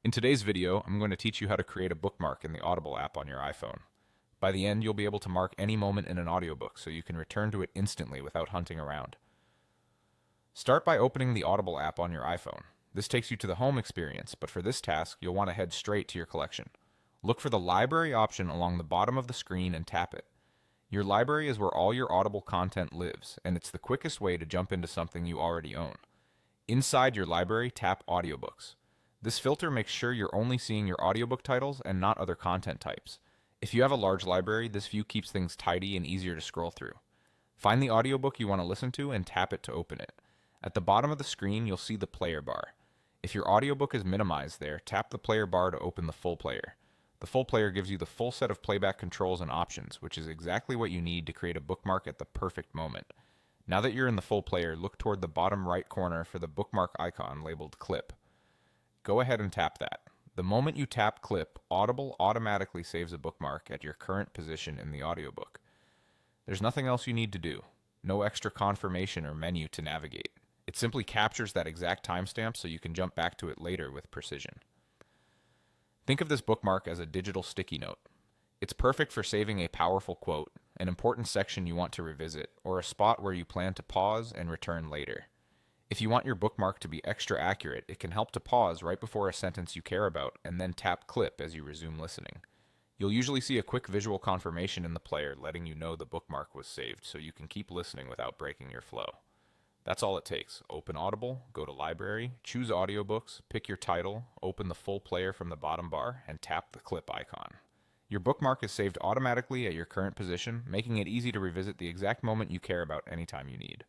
In today's video, I'm going to teach you how to create a bookmark in the Audible app on your iPhone. By the end, you'll be able to mark any moment in an audiobook so you can return to it instantly without hunting around. Start by opening the Audible app on your iPhone. This takes you to the home experience, but for this task, you'll want to head straight to your collection. Look for the library option along the bottom of the screen and tap it. Your library is where all your Audible content lives, and it's the quickest way to jump into something you already own. Inside your library, tap Audiobooks. This filter makes sure you're only seeing your audiobook titles and not other content types. If you have a large library, this view keeps things tidy and easier to scroll through. Find the audiobook you want to listen to and tap it to open it. At the bottom of the screen, you'll see the player bar. If your audiobook is minimized there, tap the player bar to open the full player. The full player gives you the full set of playback controls and options, which is exactly what you need to create a bookmark at the perfect moment. Now that you're in the full player, look toward the bottom right corner for the bookmark icon labeled Clip. Go ahead and tap that. The moment you tap Clip, Audible automatically saves a bookmark at your current position in the audiobook. There's nothing else you need to do. No extra confirmation or menu to navigate. It simply captures that exact timestamp so you can jump back to it later with precision. Think of this bookmark as a digital sticky note. It's perfect for saving a powerful quote, an important section you want to revisit, or a spot where you plan to pause and return later. If you want your bookmark to be extra accurate, it can help to pause right before a sentence you care about and then tap Clip as you resume listening. You'll usually see a quick visual confirmation in the player letting you know the bookmark was saved so you can keep listening without breaking your flow. That's all it takes. Open Audible, go to Library, choose Audiobooks, pick your title, open the full player from the bottom bar, and tap the Clip icon. Your bookmark is saved automatically at your current position, making it easy to revisit the exact moment you care about anytime you need.